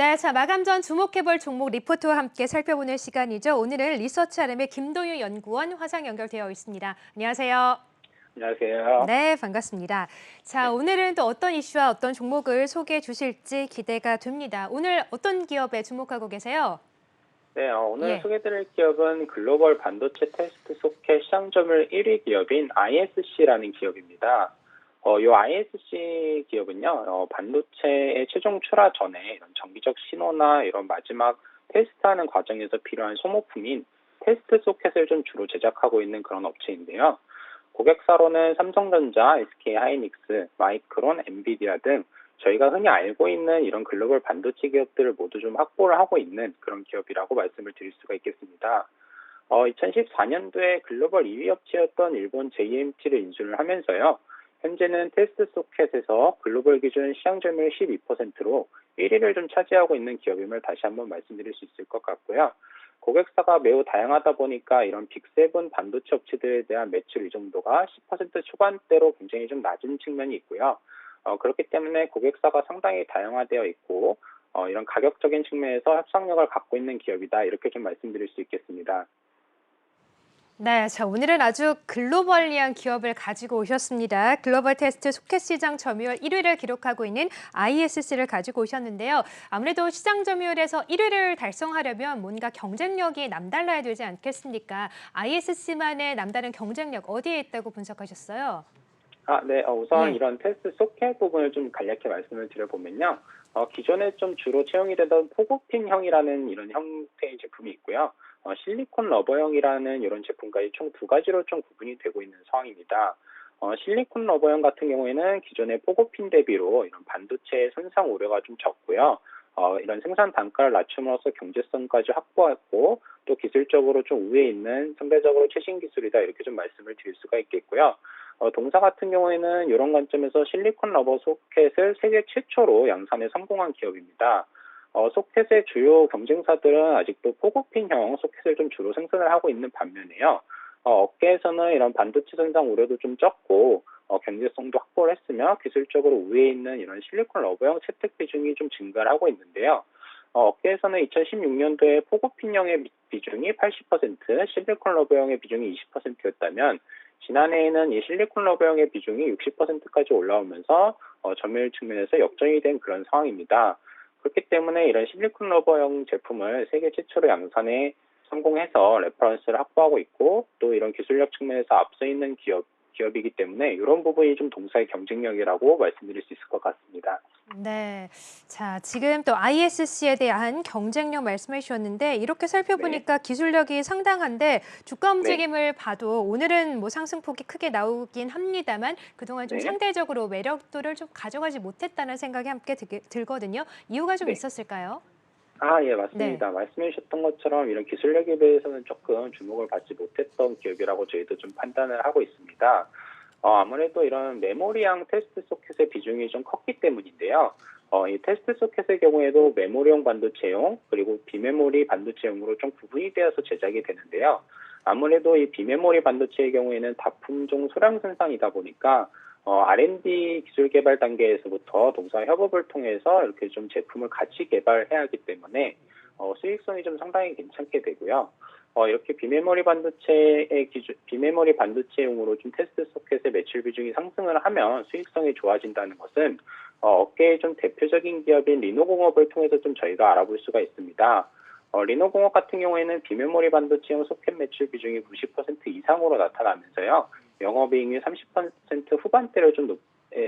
네, 자, 마감 전 주목해볼 종목 리포트와 함께 살펴보는 시간이죠. 오늘은 리서치 RM의 김도유 연구원 화상 연결되어 있습니다. 안녕하세요. 안녕하세요. 네, 반갑습니다. 자, 네. 오늘은 또 어떤 이슈와 어떤 종목을 소개해 주실지 기대가 됩니다. 오늘 어떤 기업에 주목하고 계세요? 네, 오늘 예. 소개드릴 기업은 글로벌 반도체 테스트 소켓 시장 점유율 1위 기업인 ISC라는 기업입니다. 이 ISC 기업은요, 반도체의 최종 출하 전에 이런 정기적 신호나 이런 마지막 테스트하는 과정에서 필요한 소모품인 테스트 소켓을 좀 주로 제작하고 있는 그런 업체인데요. 고객사로는 삼성전자, SK하이닉스, 마이크론, 엔비디아 등 저희가 흔히 알고 있는 이런 글로벌 반도체 기업들을 모두 좀 확보를 하고 있는 그런 기업이라고 말씀을 드릴 수가 있겠습니다. 2014년도에 글로벌 2위 업체였던 일본 JMT를 인수를 하면서요. 현재는 테스트 소켓에서 글로벌 기준 시장 점유율 12%로 1위를 좀 차지하고 있는 기업임을 다시 한번 말씀드릴 수 있을 것 같고요. 고객사가 매우 다양하다 보니까 이런 빅7 반도체 업체들에 대한 매출 의존도가 10% 초반대로 굉장히 좀 낮은 측면이 있고요. 그렇기 때문에 고객사가 상당히 다양화되어 있고 이런 가격적인 측면에서 협상력을 갖고 있는 기업이다 이렇게 좀 말씀드릴 수 있겠습니다. 네, 자, 오늘은 아주 글로벌리한 기업을 가지고 오셨습니다. 글로벌 테스트 소켓 시장 점유율 1위를 기록하고 있는 ISC를 가지고 오셨는데요. 아무래도 시장 점유율에서 1위를 달성하려면 뭔가 경쟁력이 남달라야 되지 않겠습니까? ISC만의 남다른 경쟁력 어디에 있다고 분석하셨어요? 네. 우선 예. 이런 테스트 소켓 부분을 좀 간략히 말씀을 드려보면요. 기존에 좀 주로 채용이 되던 포고핀형이라는 이런 형태의 제품이 있고요. 실리콘 러버형이라는 이런 제품까지 총 두 가지로 좀 구분이 되고 있는 상황입니다. 실리콘 러버형 같은 경우에는 기존의 포고핀 대비로 이런 반도체 손상 우려가 좀 적고요. 이런 생산 단가를 낮춤으로써 경제성까지 확보했고 또 기술적으로 좀 우위에 있는 상대적으로 최신 기술이다 이렇게 좀 말씀을 드릴 수가 있겠고요. 동사 같은 경우에는 이런 관점에서 실리콘 러버 소켓을 세계 최초로 양산에 성공한 기업입니다. 소켓의 주요 경쟁사들은 아직도 포고핀형 소켓을 좀 주로 생산을 하고 있는 반면에요. 업계에서는 이런 반도체 생산 우려도 좀 적고 경제성도 확보를 했으며 기술적으로 우위에 있는 이런 실리콘 러버형 채택 비중이 좀 증가를 하고 있는데요. 업계에서는 2016년도에 포고핀형의 비중이 80%, 실리콘 러버형의 비중이 20%였다면 지난해에는 이 실리콘 러버형의 비중이 60%까지 올라오면서 점유율 측면에서 역전이 된 그런 상황입니다. 그렇기 때문에 이런 실리콘 러버형 제품을 세계 최초로 양산에 성공해서 레퍼런스를 확보하고 있고 또 이런 기술력 측면에서 앞서 있는 기업이기 때문에 이런 부분이 좀 동사의 경쟁력이라고 말씀드릴 수 있을 것 같습니다. 네. 자, 지금 또 ISC에 대한 경쟁력 말씀해 주셨는데 이렇게 네. 살펴보니까 기술력이 상당한데 주가 네. 움직임을 봐도 오늘은 뭐 상승폭이 크게 나오긴 합니다만 그동안 좀 네. 상대적으로 매력도를 좀 가져가지 못했다는 생각이 함께 들거든요. 이유가 좀 네. 있었을까요? 예, 네. 맞습니다. 말씀해 주셨던 것처럼 이런 기술력에 대해서는 조금 주목을 받지 못했던 기업이라고 저희도 좀 판단을 하고 있습니다. 아무래도 이런 메모리형 테스트 소켓의 비중이 좀 컸기 때문인데요. 이 테스트 소켓의 경우에도 메모리용 반도체용 그리고 비메모리 반도체용으로 좀 구분이 되어서 제작이 되는데요. 아무래도 이 비메모리 반도체의 경우에는 다품종 소량 생산이다 보니까 R&D 기술 개발 단계에서부터 동사 협업을 통해서 이렇게 좀 제품을 같이 개발해야 하기 때문에 수익성이 좀 상당히 괜찮게 되고요. 이렇게 비메모리 반도체용으로 좀 테스트 소켓의 매출 비중이 상승을 하면 수익성이 좋아진다는 것은 업계의 좀 대표적인 기업인 리노공업을 통해서 좀 저희가 알아볼 수가 있습니다. 리노공업 같은 경우에는 비메모리 반도체용 소켓 매출 비중이 90% 이상으로 나타나면서요. 영업이익률 30%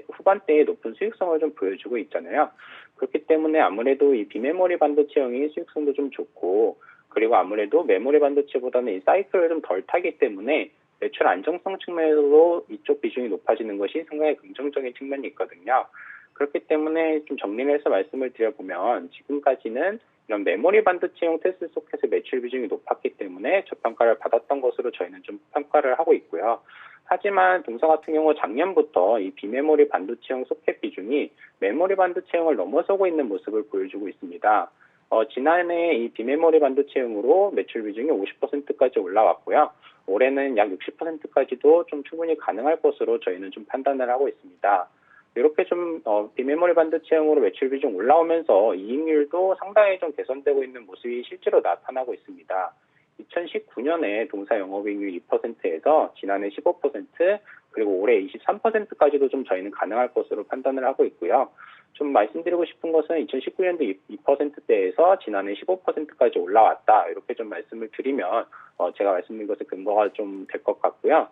후반대의 높은 수익성을 좀 보여주고 있잖아요. 그렇기 때문에 아무래도 이 비메모리 반도체형이 수익성도 좀 좋고 그리고 아무래도 메모리 반도체보다는 이 사이클을 좀 덜 타기 때문에 매출 안정성 측면에서도 이쪽 비중이 높아지는 것이 상당히 긍정적인 측면이 있거든요. 그렇기 때문에 좀 정리를 해서 말씀을 드려보면 지금까지는 이런 메모리 반도체용 테스트 소켓의 매출 비중이 높았기 때문에 저평가를 받았던 것으로 저희는 좀 평가를 하고 있고요. 하지만 동사 같은 경우 작년부터 이 비메모리 반도체용 소켓 비중이 메모리 반도체용을 넘어서고 있는 모습을 보여주고 있습니다. 지난해 이 비메모리 반도체용으로 매출 비중이 50%까지 올라왔고요. 올해는 약 60%까지도 좀 충분히 가능할 것으로 저희는 좀 판단을 하고 있습니다. 이렇게 좀 비메모리 반도체형으로 매출 비중 올라오면서 이익률도 상당히 좀 개선되고 있는 모습이 실제로 나타나고 있습니다. 2019년에 동사 영업이익률 2%에서 지난해 15%, 그리고 올해 23%까지도 좀 저희는 가능할 것으로 판단을 하고 있고요. 좀 말씀드리고 싶은 것은 2019년도 2%대에서 지난해 15%까지 올라왔다. 이렇게 좀 말씀을 드리면 제가 말씀드린 것에 근거가 좀 될 것 같고요.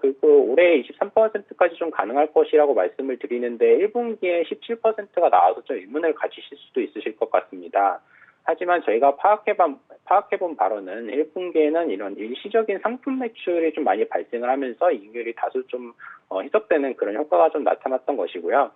그리고 올해 23%까지 좀 가능할 것이라고 말씀을 드리는데 1분기에 17%가 나와서 좀 의문을 가지실 수도 있으실 것 같습니다. 하지만 저희가 파악해본 바로는 1분기에는 이런 일시적인 상품 매출이 좀 많이 발생을 하면서 이익률이 다소 좀 희석되는 그런 효과가 좀 나타났던 것이고요.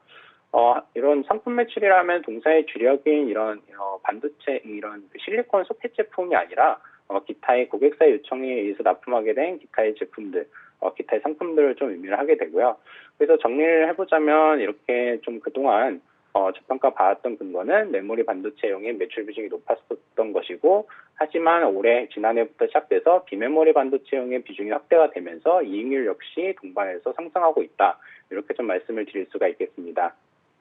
이런 상품 매출이라면 동사의 주력인 이런 반도체, 이런 실리콘 소켓 제품이 아니라 기타의 고객사의 요청에 의해서 납품하게 된 기타의 제품들, 기타의 상품들을 좀 의미를 하게 되고요. 그래서 정리를 해보자면 이렇게 좀 그동안 저평가 봐왔던 근거는 메모리 반도체용의 매출 비중이 높았었던 것이고, 하지만 올해 지난해부터 시작돼서 비메모리 반도체용의 비중이 확대가 되면서 이익률 역시 동반해서 상승하고 있다. 이렇게 좀 말씀을 드릴 수가 있겠습니다.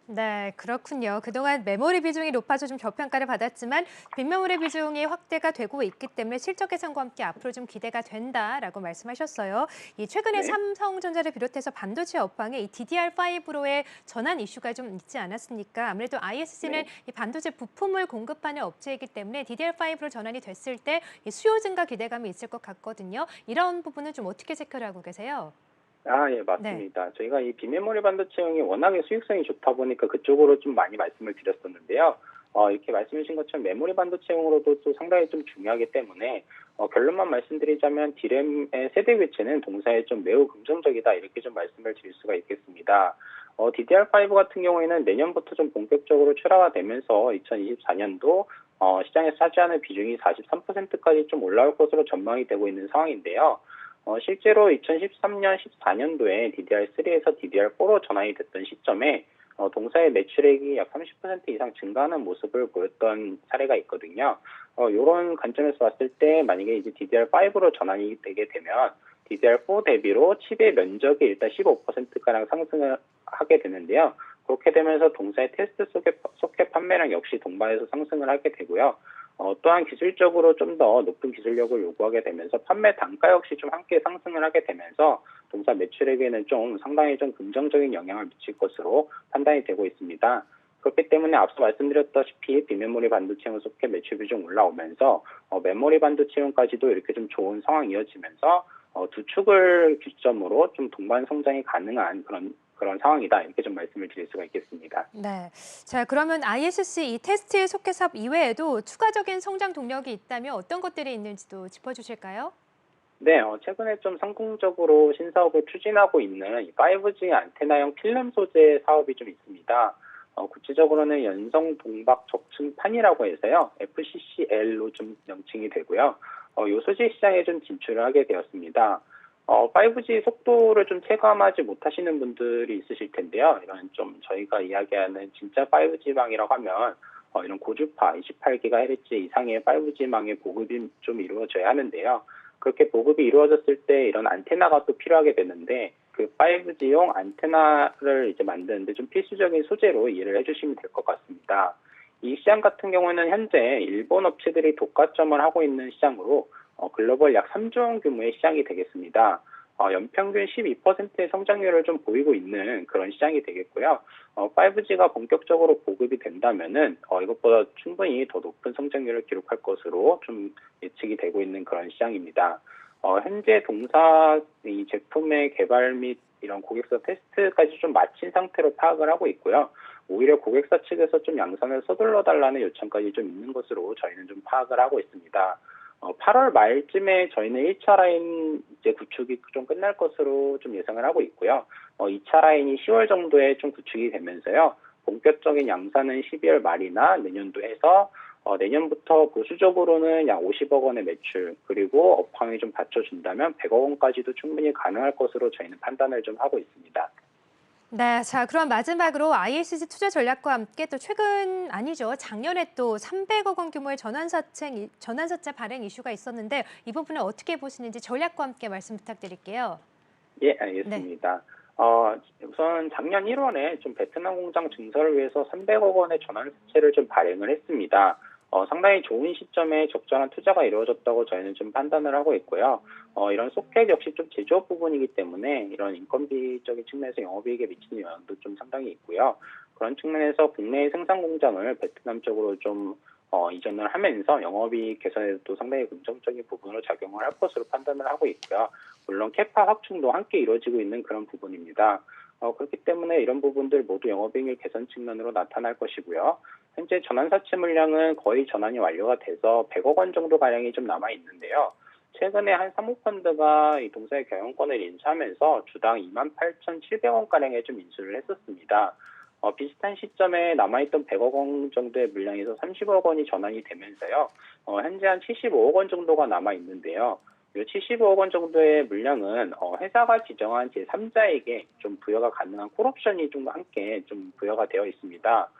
네, 그렇군요. 그동안 메모리 비중이 높아서 좀 저평가를 받았지만 빅메모리 비중이 확대가 되고 있기 때문에 실적 개선과 함께 앞으로 좀 기대가 된다라고 말씀하셨어요. 이 최근에 네. 삼성전자를 비롯해서 반도체 업황에 이 DDR5로의 전환 이슈가 좀 있지 않았습니까? 아무래도 ISC는 네. 이 반도체 부품을 공급하는 업체이기 때문에 DDR5로 전환이 됐을 때 이 수요 증가 기대감이 있을 것 같거든요. 이런 부분은 좀 어떻게 체크를 하고 계세요? 예, 네. 맞습니다. 저희가 이 비메모리 반도체형이 워낙에 수익성이 좋다 보니까 그쪽으로 좀 많이 말씀을 드렸었는데요. 이렇게 말씀해 주신 것처럼 메모리 반도체형으로도 또 상당히 좀 중요하기 때문에 결론만 말씀드리자면 D램의 세대 교체는 동사에 좀 매우 긍정적이다, 이렇게 좀 말씀을 드릴 수가 있겠습니다. DDR5 같은 경우에는 내년부터 좀 본격적으로 출하가 되면서 2024년도 시장에서 차지하는 비중이 43%까지 좀 올라올 것으로 전망이 되고 있는 상황인데요. 실제로 2013년, 14년도에 DDR3에서 DDR4로 전환이 됐던 시점에 동사의 매출액이 약 30% 이상 증가하는 모습을 보였던 사례가 있거든요. 이런 관점에서 봤을 때 만약에 이제 DDR5로 전환이 되게 되면 DDR4 대비로 칩의 면적이 일단 15%가량 상승을 하게 되는데요. 그렇게 되면서 동사의 테스트 소켓 판매량 역시 동반해서 상승을 하게 되고요. 또한 기술적으로 좀 더 높은 기술력을 요구하게 되면서 판매 단가 역시 좀 함께 상승을 하게 되면서 동사 매출액에는 좀 상당히 좀 긍정적인 영향을 미칠 것으로 판단이 되고 있습니다. 그렇기 때문에 앞서 말씀드렸다시피 비메모리 반도체용 소켓 매출 비중 올라오면서 메모리 반도체용까지도 이렇게 좀 좋은 상황이 이어지면서 두 축을 기점으로 좀 동반 성장이 가능한 그런 상황이다, 이렇게 좀 말씀을 드릴 수가 있겠습니다. 네. 자, 그러면 ISC 이 테스트 소켓 사업 이외에도 추가적인 성장 동력이 있다면 어떤 것들이 있는지도 짚어주실까요? 네, 최근에 좀 성공적으로 신사업을 추진하고 있는 이 5G 안테나형 필름 소재 사업이 좀 있습니다. 구체적으로는 연성 동박 적층판이라고 해서요, FCCL로 좀 명칭이 되고요. 요 소재 시장에 좀 진출을 하게 되었습니다. 5G 속도를 좀 체감하지 못하시는 분들이 있으실 텐데요. 이런 좀 저희가 이야기하는 진짜 5G망이라고 하면 이런 고주파 28GHz 이상의 5G망의 보급이 좀 이루어져야 하는데요. 그렇게 보급이 이루어졌을 때 이런 안테나가 또 필요하게 되는데, 그 5G용 안테나를 이제 만드는데 좀 필수적인 소재로 이해를 해주시면 될 것 같습니다. 이 시장 같은 경우는 현재 일본 업체들이 독과점을 하고 있는 시장으로 글로벌 약 3조 원 규모의 시장이 되겠습니다. 연평균 12%의 성장률을 좀 보이고 있는 그런 시장이 되겠고요. 5G가 본격적으로 보급이 된다면은 이것보다 충분히 더 높은 성장률을 기록할 것으로 좀 예측이 되고 있는 그런 시장입니다. 현재 동사 이 제품의 개발 및 이런 고객사 테스트까지 좀 마친 상태로 파악을 하고 있고요. 오히려 고객사 측에서 좀 양산을 서둘러 달라는 요청까지 좀 있는 것으로 저희는 좀 파악을 하고 있습니다. 8월 말쯤에 저희는 1차 라인 이제 구축이 좀 끝날 것으로 좀 예상을 하고 있고요. 2차 라인이 10월 정도에 좀 구축이 되면서요. 본격적인 양산은 12월 말이나 내년도 해서 내년부터 보수적으로는 약 50억 원의 매출, 그리고 업황이 좀 받쳐준다면 100억 원까지도 충분히 가능할 것으로 저희는 판단을 좀 하고 있습니다. 네, 자, 그럼 마지막으로 ISC 투자 전략과 함께 또 최근 아니죠. 작년에 또 300억 원 규모의 전환사채 발행 이슈가 있었는데 이 부분을 어떻게 보시는지 전략과 함께 말씀 부탁드릴게요. 예, 네. 알겠습니다. 우선 작년 1월에 좀 베트남 공장 증설을 위해서 300억 원의 전환사채를 좀 발행을 했습니다. 상당히 좋은 시점에 적절한 투자가 이루어졌다고 저희는 좀 판단을 하고 있고요. 이런 소켓 역시 좀 제조업 부분이기 때문에 이런 인건비적인 측면에서 영업이익에 미치는 영향도 좀 상당히 있고요. 그런 측면에서 국내의 생산 공장을 베트남 쪽으로 좀 이전을 하면서 영업이익 개선에도 상당히 긍정적인 부분으로 작용을 할 것으로 판단을 하고 있고요. 물론 캐파 확충도 함께 이루어지고 있는 그런 부분입니다. 그렇기 때문에 이런 부분들 모두 영업이익 개선 측면으로 나타날 것이고요. 현재 전환사채 물량은 거의 전환이 완료가 돼서 100억 원 정도 가량이 좀 남아 있는데요. 최근에 한 사모펀드가 이 동사의 경영권을 인수하면서 주당 28,700원 가량에 좀 인수를 했었습니다. 비슷한 시점에 남아있던 100억 원 정도의 물량에서 30억 원이 전환이 되면서요. 현재 한 75억 원 정도가 남아 있는데요. 이 75억 원 정도의 물량은 회사가 지정한 제3자에게 좀 부여가 가능한 콜옵션이 좀 함께 좀 부여가 되어 있습니다.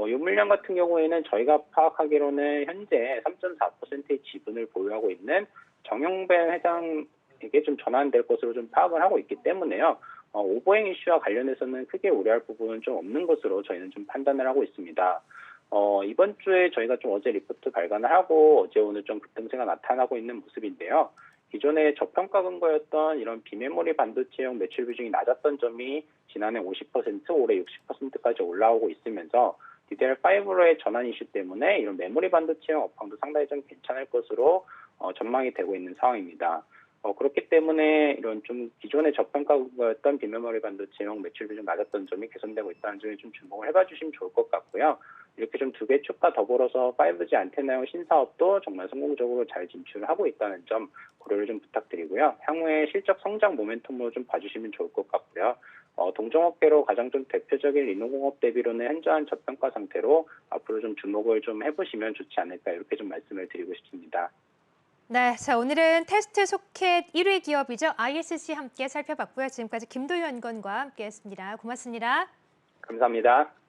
이 물량 같은 경우에는 저희가 파악하기로는 현재 3.4%의 지분을 보유하고 있는 정영배 회장에게 좀 전환될 것으로 좀 파악을 하고 있기 때문에요. 오버행 이슈와 관련해서는 크게 우려할 부분은 좀 없는 것으로 저희는 좀 판단을 하고 있습니다. 이번 주에 저희가 좀 어제 리포트 발간을 하고 어제 오늘 좀 급등세가 나타나고 있는 모습인데요. 기존에 저평가 근거였던 이런 비메모리 반도체용 매출 비중이 낮았던 점이 지난해 50%, 올해 60%까지 올라오고 있으면서 DDR5로의 전환 이슈 때문에 이런 메모리 반도체용 업황도 상당히 좀 괜찮을 것으로 전망이 되고 있는 상황입니다. 그렇기 때문에 이런 좀 기존의 저평가였던 비메모리 반도체용 매출비 좀 낮았던 점이 개선되고 있다는 점에 좀 주목을 해봐 주시면 좋을 것 같고요. 이렇게 좀 두 개 축과 더불어서 5G 안테나용 신사업도 정말 성공적으로 잘 진출을 하고 있다는 점 고려를 좀 부탁드리고요. 향후에 실적 성장 모멘텀으로 좀 봐주시면 좋을 것 같고요. 동종업계로 가장 좀 대표적인 리노공업 대비로는 현저한 저평가 상태로 앞으로 좀 주목을 좀 해보시면 좋지 않을까 이렇게 좀 말씀을 드리고 싶습니다. 네, 자 오늘은 테스트 소켓 1위 기업이죠. ISC 함께 살펴봤고요. 지금까지 김도현 연구원과 함께했습니다. 고맙습니다. 감사합니다.